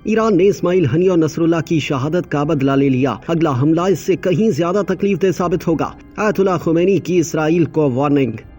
ایران نے اسماعیل ہنیہ اور نصر اللہ کی شہادت کا بدلہ لے لیا، اگلا حملہ اس سے کہیں زیادہ تکلیف دہ ثابت ہوگا۔ آیت اللہ خمینی کی اسرائیل کو وارننگ۔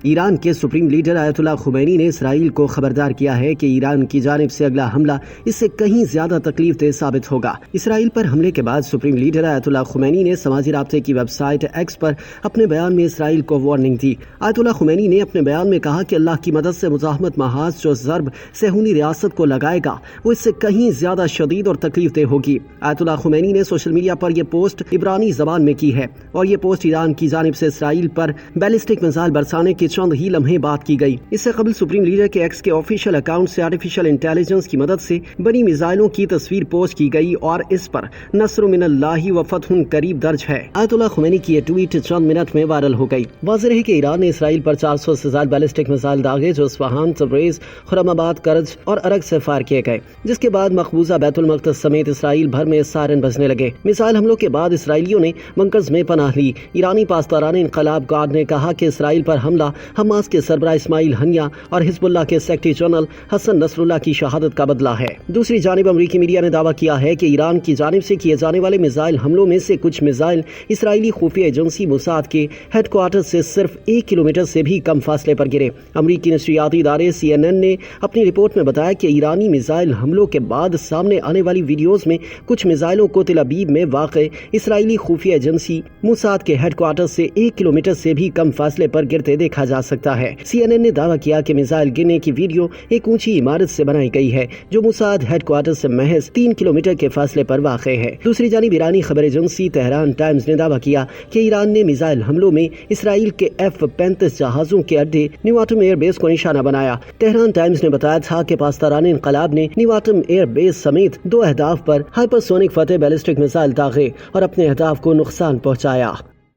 ایران کے سپریم لیڈر آیت اللہ خمینی نے اسرائیل کو خبردار کیا ہے کہ ایران کی جانب سے اگلا حملہ اس سے کہیں زیادہ تکلیف دہ ثابت ہوگا۔ اسرائیل پر حملے کے بعد سپریم لیڈر آیت اللہ خمینی نے سماجی رابطے کی ویب سائٹ ایکس پر اپنے بیان میں اسرائیل کو وارننگ دی۔ آیت اللہ خمینی نے اپنے بیان میں کہا کہ اللہ کی مدد سے مزاحمت محاذ جو ضرب صہیونی ریاست کو لگائے گا وہ اس سے کہیں زیادہ شدید اور تکلیف دہ ہوگی۔ آیت اللہ خمینی نے سوشل میڈیا پر یہ پوسٹ عبرانی زبان میں کی ہے اور یہ پوسٹ ایران کی جانب سے اسرائیل پر بیلسٹک میزائل برسانے کے چند ہی لمحے بعد کی گئی۔ اس سے قبل سپریم لیڈر کے ایکس کے آفیشیل اکاؤنٹ سے آرٹیفیشل انٹیلیجنس کی مدد سے بنی میزائلوں کی تصویر پوسٹ کی گئی اور اس پر نصر من اللہ و فتح قریب درج ہے۔ آیت اللہ خمینی کی یہ ٹویٹ چند منٹ میں وائرل ہو گئی۔ واضح ہے کہ ایران نے اسرائیل پر 400 سے زائد بیلسٹک میزائل داغے جو اصفہان، تبریز، خرم آباد، کرج اور عرق سے فائر کیے گئے، جس کے بعد مقبوضہ بیت المقدس سمیت اسرائیل بھر میں سائرن بجنے لگے۔ میزائل حملوں کے بعد اسرائیلیوں نے بنکرز میں پناہ لی۔ ایرانی پاسداران انقلاب گارڈ نے کہا کہ اسرائیل پر حملہ حماس کے سربراہ اسماعیل ہنیہ اور حزب اللہ کے سیکرٹری جنرل حسن نصر اللہ کی شہادت کا بدلہ ہے۔ دوسری جانب امریکی میڈیا نے دعویٰ کیا ہے کہ ایران کی جانب سے کیے جانے والے میزائل حملوں میں سے کچھ میزائل اسرائیلی خفیہ ایجنسی موساد کے ہیڈ کوارٹر سے صرف 1 کلومیٹر سے بھی کم فاصلے پر گرے۔ امریکی نشریاتی ادارے CNN نے اپنی رپورٹ میں بتایا کہ ایرانی میزائل حملوں کے بعد سامنے آنے والی ویڈیوز میں کچھ میزائلوں کو تل ابیب میں واقع اسرائیلی خفیہ ایجنسی موساد کے ہیڈ کوارٹر سے 1 کلومیٹر سے بھی کم فاصلے پر گرتے دیکھا جا سکتا ہے۔ CNN نے دعویٰ کیا کہ میزائل گرنے کی ویڈیو ایک اونچی عمارت سے بنائی گئی ہے جو موساد ہیڈ کوارٹر سے محض 3 کلومیٹر کے فاصلے پر واقع ہے۔ دوسری جانب ایرانی خبر ایجنسی تہران ٹائمز نے دعویٰ کیا کہ ایران نے میزائل حملوں میں اسرائیل کے F-35 جہازوں کے اڈے نیواٹم ایئر بیس کو نشانہ بنایا۔ تہران ٹائمز نے بتایا تھا کہ پاسداران انقلاب نے نیواٹم ایئر بیس سمیت 2 اہداف پر ہائپرسونک فتح بیلسٹک میزائل داغے اور اپنے اہداف کو نقصان پہنچایا۔